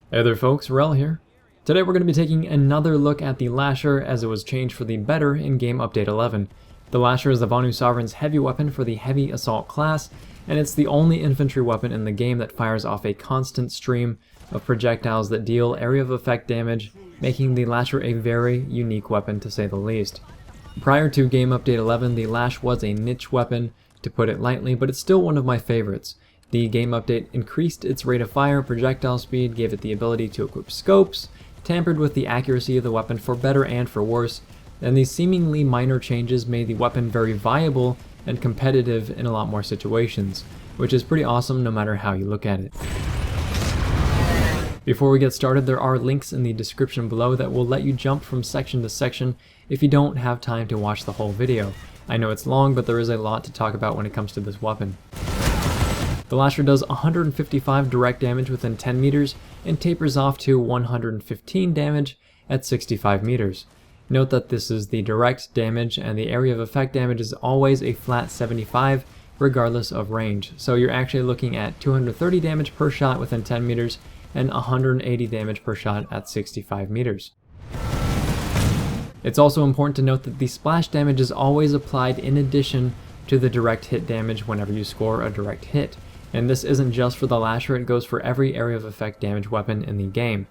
Hey there folks, Rel here. Today we're going to be taking another look at the Lasher as it was changed for the better in Game Update 11. The Lasher is the Vonu Sovereign's heavy weapon for the Heavy Assault class, and it's the only infantry weapon in the game that fires off a constant stream of projectiles that deal area of effect damage, making the Lasher a very unique weapon to say the least. Prior to Game Update 11, the Lash was a niche weapon, to put it lightly, but it's still one of my favorites. The game update increased its rate of fire, projectile speed, gave it the ability to equip scopes, tampered with the accuracy of the weapon for better and for worse, and these seemingly minor changes made the weapon very viable and competitive in a lot more situations, which is pretty awesome no matter how you look at it. Before we get started, there are links in the description below that will let you jump from section to section if you don't have time to watch the whole video. I know it's long, but there is a lot to talk about when it comes to this weapon. The Lasher does 155 direct damage within 10 meters and tapers off to 115 damage at 65 meters. Note that this is the direct damage and the area of effect damage is always a flat 75 regardless of range. So you're actually looking at 230 damage per shot within 10 meters and 180 damage per shot at 65 meters. It's also important to note that the splash damage is always applied in addition to the direct hit damage whenever you score a direct hit. And this isn't just for the Lasher, it goes for every area of effect damage weapon in the game.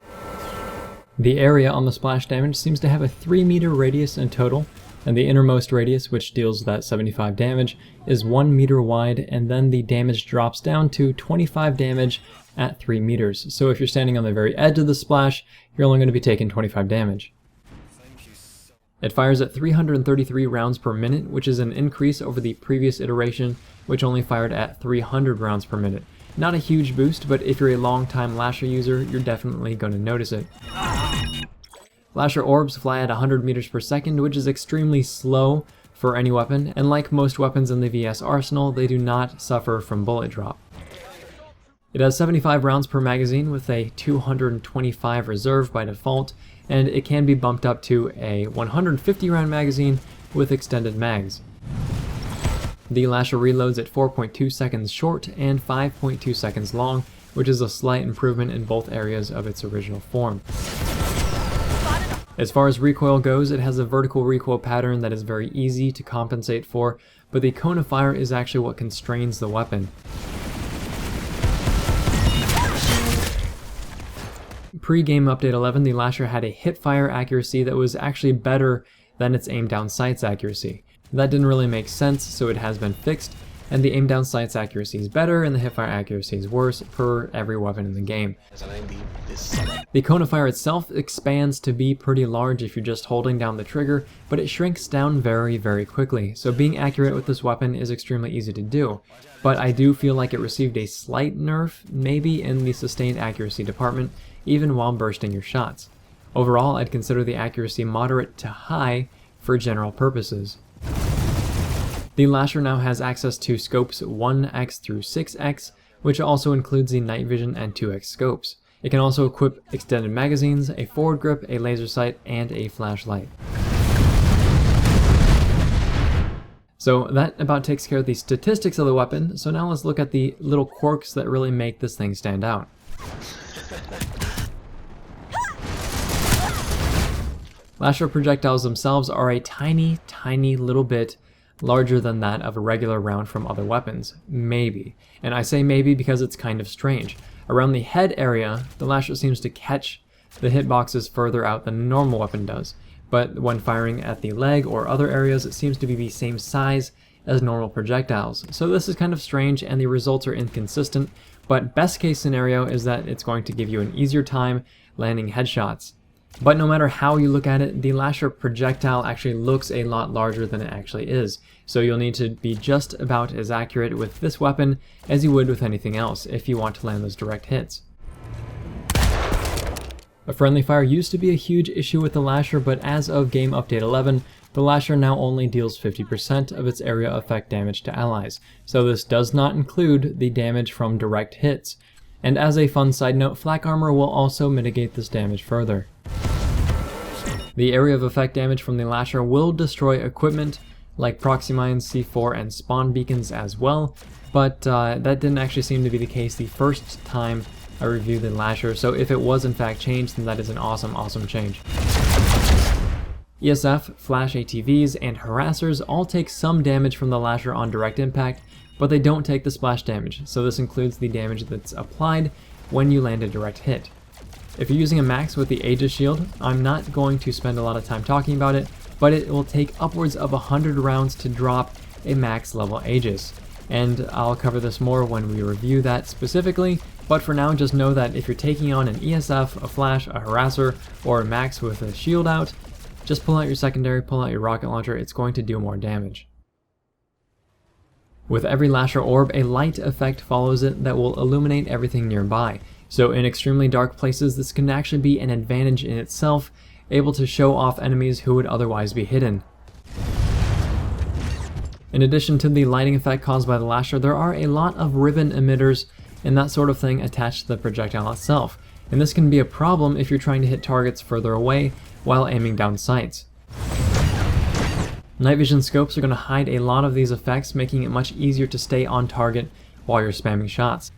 The area on the splash damage seems to have a 3-meter radius in total, and the innermost radius, which deals that 75 damage, is 1 meter wide, and then the damage drops down to 25 damage at 3 meters. So if you're standing on the very edge of the splash, you're only going to be taking 25 damage. It fires at 333 rounds per minute, which is an increase over the previous iteration, which only fired at 300 rounds per minute. Not a huge boost, but if you're a long-time Lasher user, you're definitely going to notice it. Lasher orbs fly at 100 meters per second, which is extremely slow for any weapon, and like most weapons in the VS arsenal, they do not suffer from bullet drop. It has 75 rounds per magazine with a 225 reserve by default, and it can be bumped up to a 150 round magazine with extended mags. The Lasher reloads at 4.2 seconds short and 5.2 seconds long, which is a slight improvement in both areas of its original form. As far as recoil goes, it has a vertical recoil pattern that is very easy to compensate for, but the cone of fire is actually what constrains the weapon. Pre-game update 11, the Lasher had a hip-fire accuracy that was actually better than its aim-down sights accuracy. That didn't really make sense, so it has been fixed, and the aim-down sights accuracy is better and the hip-fire accuracy is worse per every weapon in the game. The cone of fire itself expands to be pretty large if you're just holding down the trigger, but it shrinks down very, very quickly, so being accurate with this weapon is extremely easy to do. But I do feel like it received a slight nerf, maybe in the sustained accuracy department, even while bursting your shots. Overall, I'd consider the accuracy moderate to high for general purposes. The Lasher now has access to scopes 1x through 6x, which also includes the night vision and 2x scopes. It can also equip extended magazines, a forward grip, a laser sight, and a flashlight. So that about takes care of the statistics of the weapon, so now let's look at the little quirks that really make this thing stand out. Lasher projectiles themselves are a tiny, tiny little bit larger than that of a regular round from other weapons. Maybe. And I say maybe because it's kind of strange. Around the head area, the Lasher seems to catch the hitboxes further out than a normal weapon does. But when firing at the leg or other areas, it seems to be the same size as normal projectiles. So this is kind of strange and the results are inconsistent, but best case scenario is that it's going to give you an easier time landing headshots. But no matter how you look at it, the Lasher projectile actually looks a lot larger than it actually is, so you'll need to be just about as accurate with this weapon as you would with anything else if you want to land those direct hits. A friendly fire used to be a huge issue with the Lasher, but as of Game Update 11, the Lasher now only deals 50% of its area effect damage to allies, so this does not include the damage from direct hits. And as a fun side note, flak armor will also mitigate this damage further. The area of effect damage from the Lasher will destroy equipment like proxy mines, C4, and spawn beacons as well, but that didn't actually seem to be the case the first time I reviewed the Lasher, so if it was in fact changed, then that is an awesome change. ESF, Flash ATVs, and Harassers all take some damage from the Lasher on direct impact, but they don't take the splash damage, so this includes the damage that's applied when you land a direct hit. If you're using a max with the Aegis shield, I'm not going to spend a lot of time talking about it, but it will take upwards of 100 rounds to drop a max level Aegis. And I'll cover this more when we review that specifically, but for now just know that if you're taking on an ESF, a Flash, a Harasser, or a max with a shield out, just pull out your secondary, pull out your rocket launcher, it's going to do more damage. With every Lasher orb, a light effect follows it that will illuminate everything nearby. So in extremely dark places, this can actually be an advantage in itself, able to show off enemies who would otherwise be hidden. In addition to the lighting effect caused by the Lasher, there are a lot of ribbon emitters and that sort of thing attached to the projectile itself, and this can be a problem if you're trying to hit targets further away while aiming down sights. Night vision scopes are going to hide a lot of these effects, making it much easier to stay on target while you're spamming shots.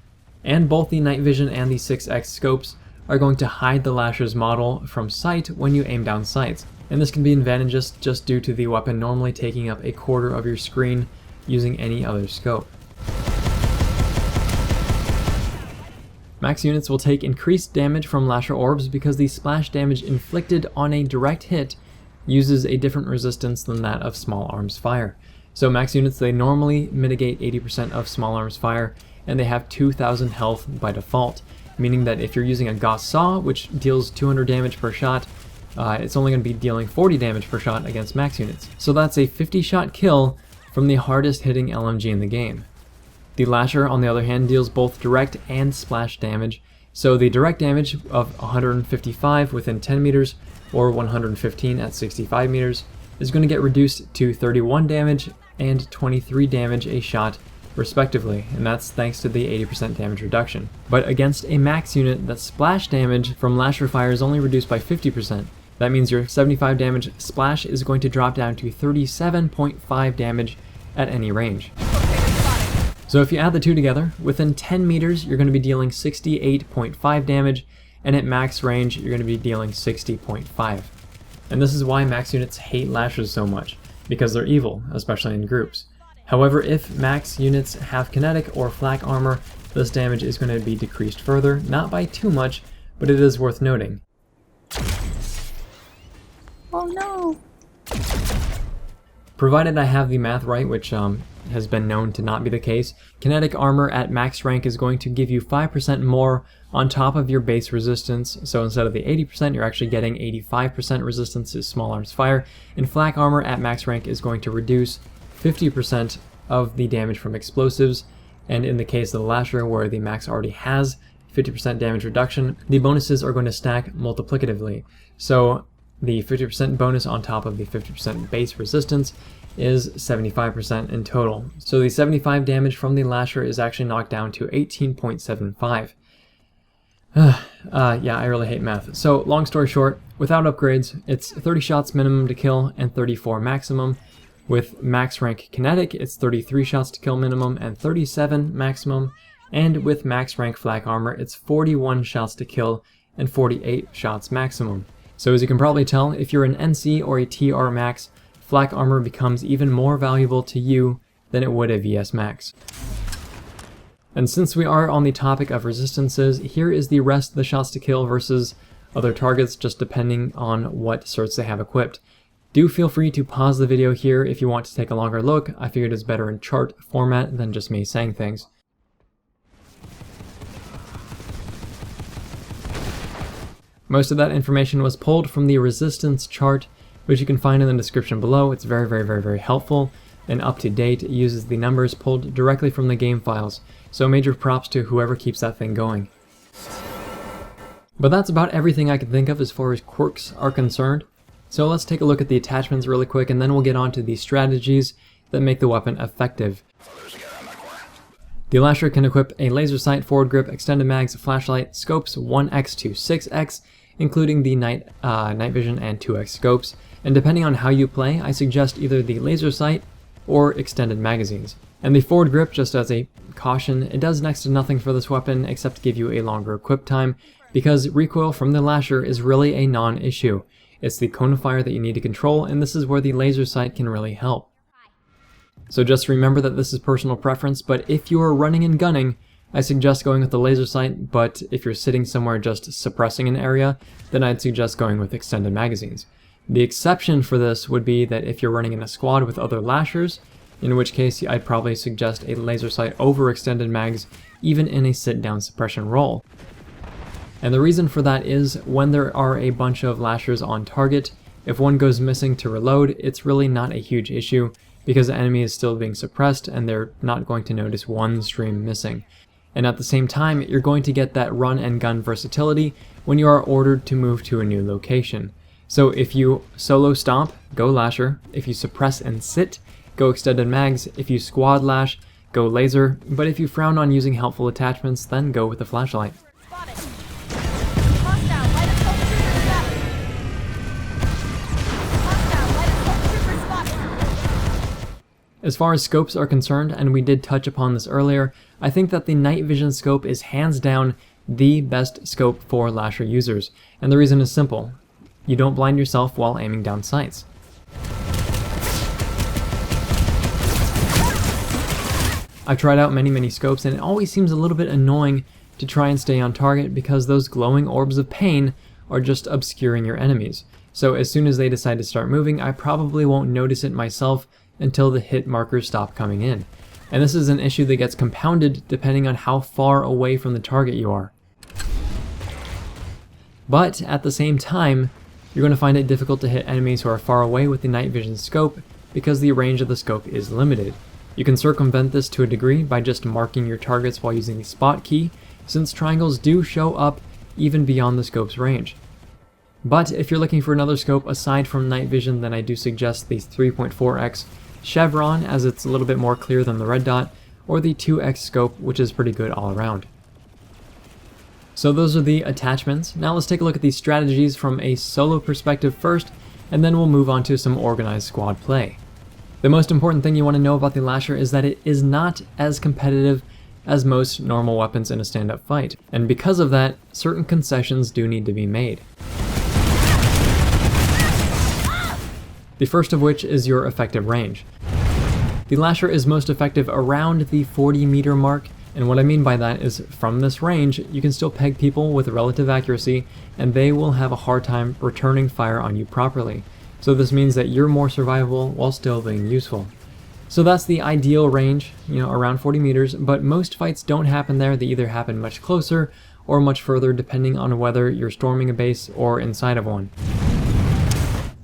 And both the night vision and the 6x scopes are going to hide the Lasher's model from sight when you aim down sights, and this can be advantageous just due to the weapon normally taking up a quarter of your screen using any other scope. Max units will take increased damage from Lasher orbs because the splash damage inflicted on a direct hit uses a different resistance than that of small arms fire. So max units, they normally mitigate 80% of small arms fire, and they have 2000 health by default, meaning that if you're using a Gauss Saw, which deals 200 damage per shot, it's only going to be dealing 40 damage per shot against max units. So that's a 50 shot kill from the hardest hitting LMG in the game. The Lasher, on the other hand, deals both direct and splash damage, so the direct damage of 155 within 10 meters or 115 at 65 meters is going to get reduced to 31 damage and 23 damage a shot respectively, and that's thanks to the 80% damage reduction. But against a max unit, that splash damage from Lasher fire is only reduced by 50%. That means your 75 damage splash is going to drop down to 37.5 damage at any range. So if you add the two together, within 10 meters you're going to be dealing 68.5 damage, and at max range you're going to be dealing 60.5. And this is why max units hate Lashers so much, because they're evil, especially in groups. However, if max units have kinetic or flak armor, this damage is going to be decreased further, not by too much, but it is worth noting. Oh no! Provided I have the math right, which has been known to not be the case, kinetic armor at max rank is going to give you 5% more on top of your base resistance, so instead of the 80%, you're actually getting 85% resistance to small arms fire, and flak armor at max rank is going to reduce 50% of the damage from explosives, and in the case of the Lasher, where the max already has 50% damage reduction, the bonuses are going to stack multiplicatively. So the 50% bonus on top of the 50% base resistance is 75% in total. So the 75 damage from the Lasher is actually knocked down to 18.75. Yeah, I really hate math. So long story short, without upgrades, it's 30 shots minimum to kill and 34 maximum. With max rank kinetic, it's 33 shots to kill minimum and 37 maximum. And with max rank flak armor, it's 41 shots to kill and 48 shots maximum. So as you can probably tell, if you're an NC or a TR max, flak armor becomes even more valuable to you than it would a VS max. And since we are on the topic of resistances, here is the rest of the shots to kill versus other targets, just depending on what certs they have equipped. Do feel free to pause the video here if you want to take a longer look. I figured it's better in chart format than just me saying things. Most of that information was pulled from the resistance chart, which you can find in the description below. It's very helpful and up to date. It uses the numbers pulled directly from the game files, so major props to whoever keeps that thing going. But that's about everything I can think of as far as quirks are concerned. So let's take a look at the attachments really quick, and then we'll get on to the strategies that make the weapon effective. The Lasher can equip a laser sight, forward grip, extended mags, flashlight, scopes 1x to 6x, including the night vision and 2x scopes. And depending on how you play, I suggest either the laser sight or extended magazines. And the forward grip, just as a caution, it does next to nothing for this weapon except give you a longer equip time, because recoil from the Lasher is really a non-issue. It's the cone of fire that you need to control, and this is where the laser sight can really help. So just remember that this is personal preference, but if you are running and gunning, I suggest going with the laser sight, but if you're sitting somewhere just suppressing an area, then I'd suggest going with extended magazines. The exception for this would be that if you're running in a squad with other Lashers, in which case I'd probably suggest a laser sight over extended mags, even in a sit-down suppression role. And the reason for that is, when there are a bunch of Lashers on target, if one goes missing to reload, it's really not a huge issue, because the enemy is still being suppressed and they're not going to notice one stream missing. And at the same time, you're going to get that run and gun versatility when you are ordered to move to a new location. So if you solo stomp, go Lasher. If you suppress and sit, go extended mags. If you squad lash, go laser. But if you frown on using helpful attachments, then go with the flashlight. As far as scopes are concerned, and we did touch upon this earlier, I think that the night vision scope is hands down the best scope for Lasher users. And the reason is simple. You don't blind yourself while aiming down sights. I've tried out many scopes, and it always seems a little bit annoying to try and stay on target because those glowing orbs of pain are just obscuring your enemies. So as soon as they decide to start moving, I probably won't notice it myself until the hit markers stop coming in. And this is an issue that gets compounded depending on how far away from the target you are. But at the same time, you're going to find it difficult to hit enemies who are far away with the night vision scope because the range of the scope is limited. You can circumvent this to a degree by just marking your targets while using the spot key, since triangles do show up even beyond the scope's range. But if you're looking for another scope aside from night vision, then I do suggest the 3.4x Chevron, as it's a little bit more clear than the red dot, or the 2x scope, which is pretty good all around. So those are the attachments. Now let's take a look at these strategies from a solo perspective first, and then we'll move on to some organized squad play. The most important thing you want to know about the Lasher is that it is not as competitive as most normal weapons in a stand-up fight, and because of that, certain concessions do need to be made. The first of which is your effective range. The Lasher is most effective around the 40-meter mark, and what I mean by that is from this range, you can still peg people with relative accuracy, and they will have a hard time returning fire on you properly. So this means that you're more survivable while still being useful. So that's the ideal range, around 40 meters, but most fights don't happen there. They either happen much closer or much further, depending on whether you're storming a base or inside of one.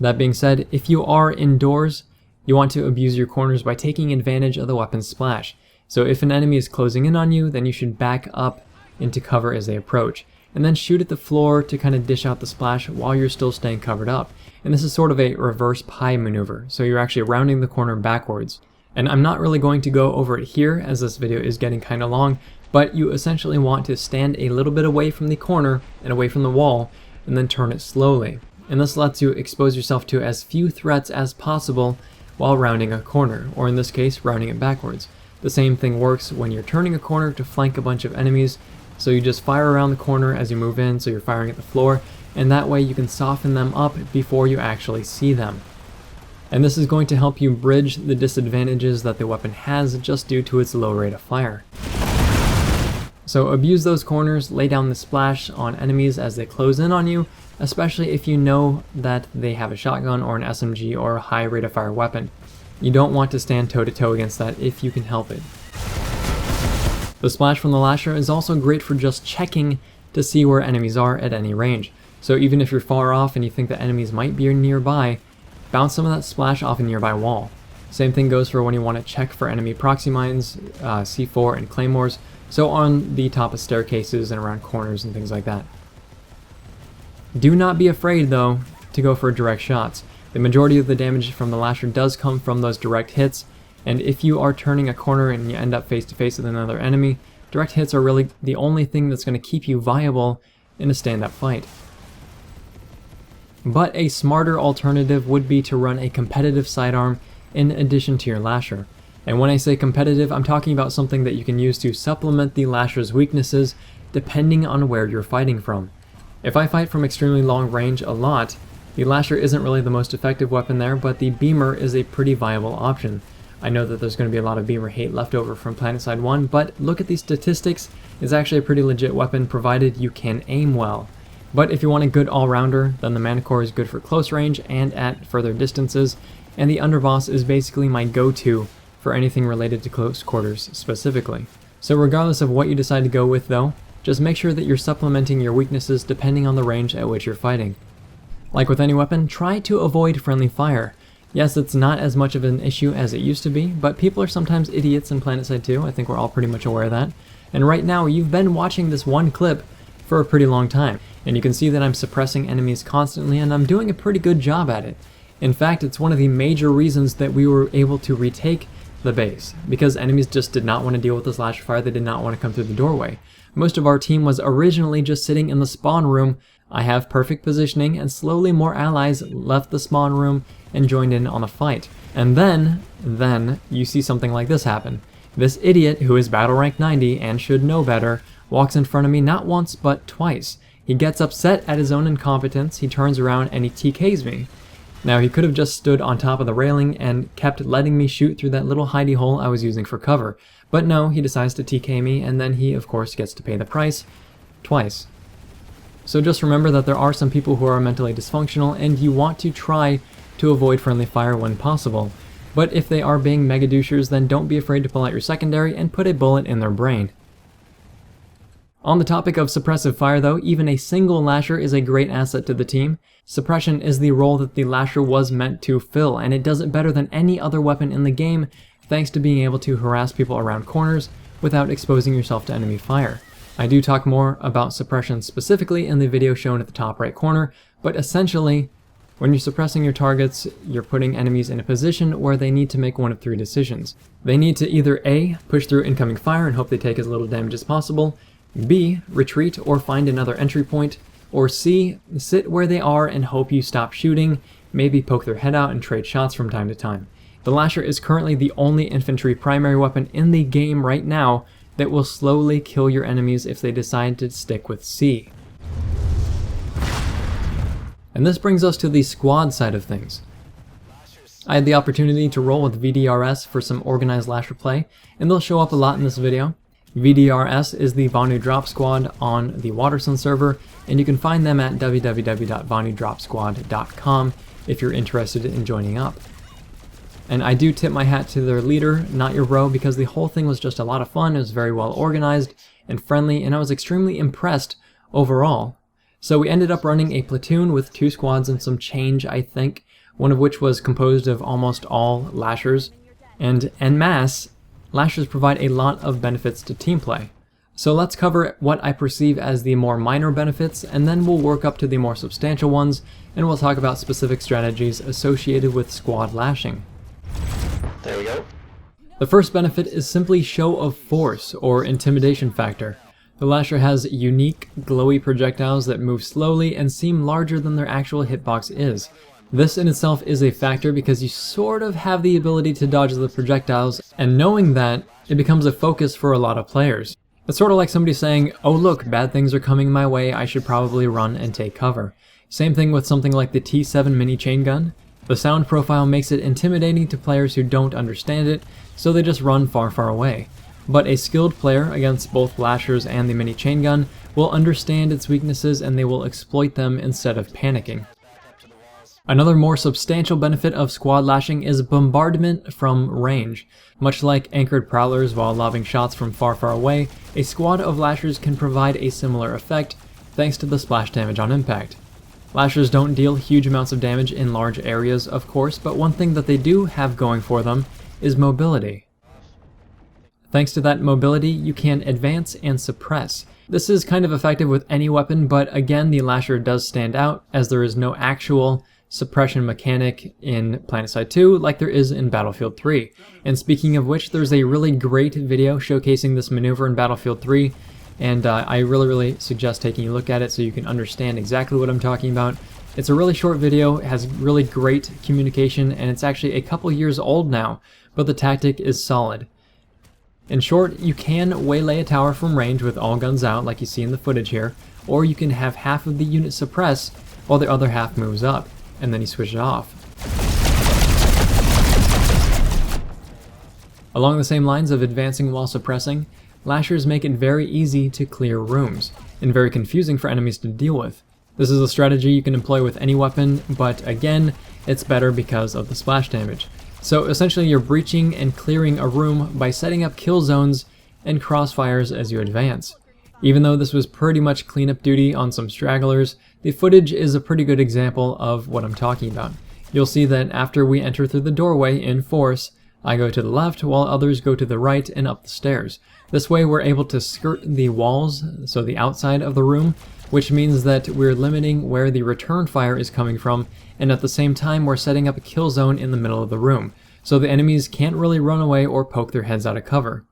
That being said, if you are indoors, you want to abuse your corners by taking advantage of the weapon's splash. So if an enemy is closing in on you, then you should back up into cover as they approach, and then shoot at the floor to kind of dish out the splash while you're still staying covered up. And this is sort of a reverse pie maneuver, so you're actually rounding the corner backwards. And I'm not really going to go over it here, as this video is getting kind of long, but you essentially want to stand a little bit away from the corner and away from the wall, and then turn it slowly. And this lets you expose yourself to as few threats as possible while rounding a corner, or in this case, rounding it backwards. The same thing works when you're turning a corner to flank a bunch of enemies, so you just fire around the corner as you move in, so you're firing at the floor, and that way you can soften them up before you actually see them. And this is going to help you bridge the disadvantages that the weapon has just due to its low rate of fire. So abuse those corners, lay down the splash on enemies as they close in on you, especially if you know that they have a shotgun or an SMG or a high rate of fire weapon. You don't want to stand toe-to-toe against that if you can help it. The splash from the Lasher is also great for just checking to see where enemies are at any range. So even if you're far off and you think that enemies might be nearby, bounce some of that splash off a nearby wall. Same thing goes for when you want to check for enemy proxy mines, C4 and claymores, so on the top of staircases and around corners and things like that. Do not be afraid though to go for direct shots. The majority of the damage from the Lasher does come from those direct hits, and if you are turning a corner and you end up face to face with another enemy, direct hits are really the only thing that's going to keep you viable in a stand-up fight. But a smarter alternative would be to run a competitive sidearm in addition to your Lasher. And when I say competitive, I'm talking about something that you can use to supplement the Lasher's weaknesses depending on where you're fighting from. If I fight from extremely long range a lot, the Lasher isn't really the most effective weapon there, but the Beamer is a pretty viable option. I know that there's going to be a lot of Beamer hate left over from PlanetSide 1, but look at these statistics. It's actually a pretty legit weapon provided you can aim well. But if you want a good all-rounder, then the Manticore is good for close range and at further distances, and the Underboss is basically my go-to for anything related to close quarters specifically. So regardless of what you decide to go with though, just make sure that you're supplementing your weaknesses depending on the range at which you're fighting. Like with any weapon, try to avoid friendly fire. Yes, it's not as much of an issue as it used to be, but people are sometimes idiots in PlanetSide 2. I think we're all pretty much aware of that. And right now, you've been watching this one clip for a pretty long time, and you can see that I'm suppressing enemies constantly, and I'm doing a pretty good job at it. In fact, it's one of the major reasons that we were able to retake the base, because enemies just did not want to deal with this Lasher fire. They did not want to come through the doorway. Most of our team was originally just sitting in the spawn room. I have perfect positioning, and slowly more allies left the spawn room and joined in on the fight. And then you see something like this happen. This idiot, who is battle rank 90 and should know better, walks in front of me not once but twice. He gets upset at his own incompetence, he turns around and he TKs me. Now he could have just stood on top of the railing and kept letting me shoot through that little hidey hole I was using for cover. But no, he decides to TK me, and then he of course gets to pay the price twice. So just remember that there are some people who are mentally dysfunctional, and you want to try to avoid friendly fire when possible. But if they are being mega douchers, then don't be afraid to pull out your secondary and put a bullet in their brain. On the topic of suppressive fire though, even a single Lasher is a great asset to the team. Suppression is the role that the Lasher was meant to fill, and it does it better than any other weapon in the game, thanks to being able to harass people around corners without exposing yourself to enemy fire. I do talk more about suppression specifically in the video shown at the top right corner, but essentially, when you're suppressing your targets, you're putting enemies in a position where they need to make one of three decisions. They need to either A, push through incoming fire and hope they take as little damage as possible, B, retreat or find another entry point, or C, sit where they are and hope you stop shooting, maybe poke their head out and trade shots from time to time. The Lasher is currently the only infantry primary weapon in the game right now that will slowly kill your enemies if they decide to stick with C. And this brings us to the squad side of things. I had the opportunity to roll with VDRS for some organized Lasher play, and they'll show up a lot in this video. VDRS is the Vanu Drop Squad on the Watersun server, and you can find them at www.vanudropsquad.com if you're interested in joining up. And I do tip my hat to their leader, Not Your Bro, because the whole thing was just a lot of fun. It was very well organized and friendly, and I was extremely impressed overall. So we ended up running a platoon with 2 squads and some change, I think, one of which was composed of almost all Lashers. And en masse, Lashers provide a lot of benefits to team play. So let's cover what I perceive as the more minor benefits, and then we'll work up to the more substantial ones, and we'll talk about specific strategies associated with squad lashing. There we go. The first benefit is simply show of force, or intimidation factor. The Lasher has unique, glowy projectiles that move slowly and seem larger than their actual hitbox is. This in itself is a factor because you sort of have the ability to dodge the projectiles, and knowing that, it becomes a focus for a lot of players. It's sort of like somebody saying, oh look, bad things are coming my way, I should probably run and take cover. Same thing with something like the T7 mini chain gun. The sound profile makes it intimidating to players who don't understand it, so they just run far, far away. But a skilled player against both Lashers and the mini chain gun will understand its weaknesses and they will exploit them instead of panicking. Another more substantial benefit of squad lashing is bombardment from range. Much like anchored prowlers while lobbing shots from far, far away, a squad of Lashers can provide a similar effect thanks to the splash damage on impact. Lashers don't deal huge amounts of damage in large areas, of course, but one thing that they do have going for them is mobility. Thanks to that mobility, you can advance and suppress. This is kind of effective with any weapon, but again, the Lasher does stand out as there is no actual suppression mechanic in PlanetSide 2 like there is in Battlefield 3. And speaking of which, there's a really great video showcasing this maneuver in Battlefield 3, and I really suggest taking a look at it so you can understand exactly what I'm talking about. It's a really short video, it has really great communication, and it's actually a couple years old now, but the tactic is solid. In short, you can waylay a tower from range with all guns out like you see in the footage here, or you can have half of the unit suppress while the other half moves up, and then you switch it off. Along the same lines of advancing while suppressing, Lashers make it very easy to clear rooms, and very confusing for enemies to deal with. This is a strategy you can employ with any weapon, but again, it's better because of the splash damage. So essentially you're breaching and clearing a room by setting up kill zones and crossfires as you advance. Even though this was pretty much cleanup duty on some stragglers, the footage is a pretty good example of what I'm talking about. You'll see that after we enter through the doorway in force, I go to the left while others go to the right and up the stairs. This way we're able to skirt the walls, so the outside of the room, which means that we're limiting where the return fire is coming from, and at the same time we're setting up a kill zone in the middle of the room, so the enemies can't really run away or poke their heads out of cover.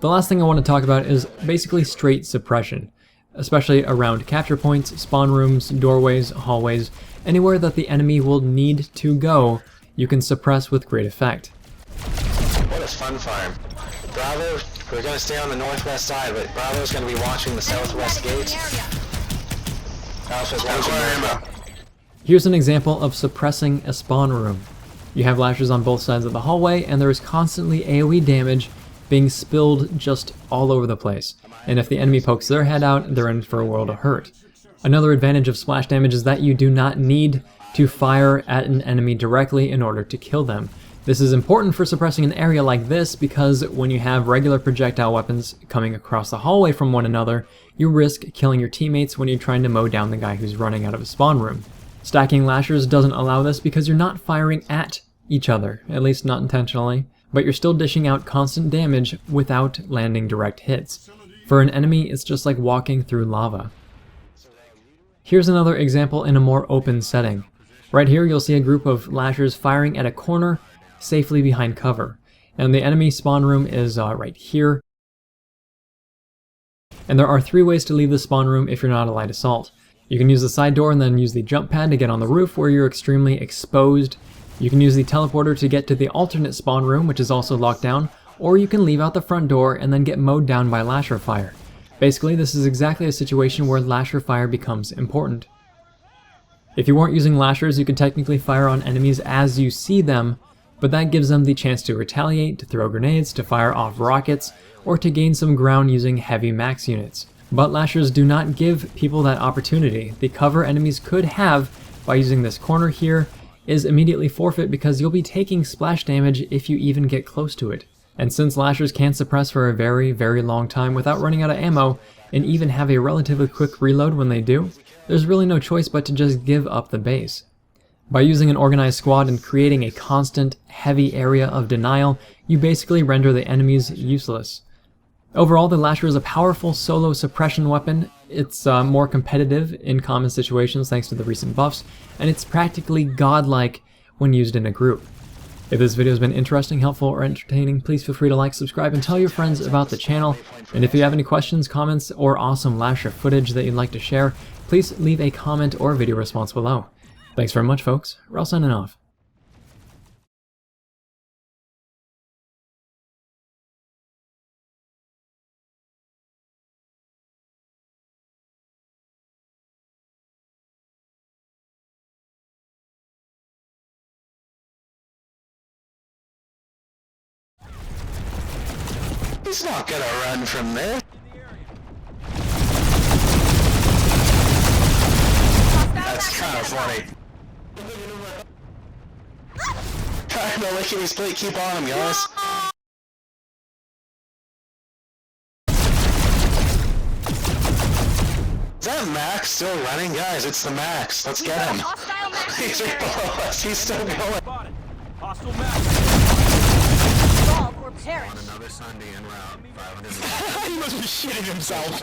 The last thing I want to talk about is basically straight suppression, especially around capture points, spawn rooms, doorways, hallways, anywhere that the enemy will need to go, you can suppress with great effect. What a fun farm. Bravo, we're going to stay on the northwest side, but Bravo's going to be watching the southwest gate. Alpha's watching ammo. Here's an example of suppressing a spawn room. You have Lashers on both sides of the hallway, and there is constantly AoE damage being spilled just all over the place. And if the enemy pokes their head out, they're in for a world of hurt. Another advantage of splash damage is that you do not need to fire at an enemy directly in order to kill them. This is important for suppressing an area like this because when you have regular projectile weapons coming across the hallway from one another, you risk killing your teammates when you're trying to mow down the guy who's running out of a spawn room. Stacking Lashers doesn't allow this because you're not firing at each other, at least not intentionally, but you're still dishing out constant damage without landing direct hits. For an enemy, it's just like walking through lava. Here's another example in a more open setting. Right here you'll see a group of Lashers firing at a corner safely behind cover, and the enemy spawn room is right here. And there are 3 ways to leave the spawn room if you're not a light assault. You can use the side door and then use the jump pad to get on the roof where you're extremely exposed. You can use the teleporter to get to the alternate spawn room, which is also locked down, or you can leave out the front door and then get mowed down by Lasher fire. Basically, this is exactly a situation where Lasher fire becomes important. If you weren't using Lashers, you could technically fire on enemies as you see them, but that gives them the chance to retaliate, to throw grenades, to fire off rockets, or to gain some ground using heavy max units. But Lashers do not give people that opportunity. The cover enemies could have by using this corner here is immediately forfeit because you'll be taking splash damage if you even get close to it. And since Lashers can suppress for a very, very long time without running out of ammo, and even have a relatively quick reload when they do, there's really no choice but to just give up the base. By using an organized squad and creating a constant, heavy area of denial, you basically render the enemies useless. Overall, the Lasher is a powerful solo suppression weapon. It's more competitive in common situations thanks to the recent buffs, and it's practically godlike when used in a group. If this video has been interesting, helpful, or entertaining, please feel free to like, subscribe, and tell your friends about the channel. And if you have any questions, comments, or awesome Lasher footage that you'd like to share, please leave a comment or video response below. Thanks very much, folks. We're all signing off. He's not gonna run from this. That's kind of funny. I'm gonna lick his plate. Keep on him, guys. Is that Max still running? Guys, it's the Max. Let's get him. He's right below us. He's still going. Hostile Max. On another Sunday en route, 500 He must be shitting himself.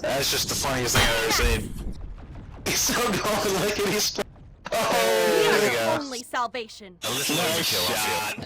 That's just the funniest thing I've ever seen. He's still going like it. He's. Oh, there we go. Only salvation. Nice shot.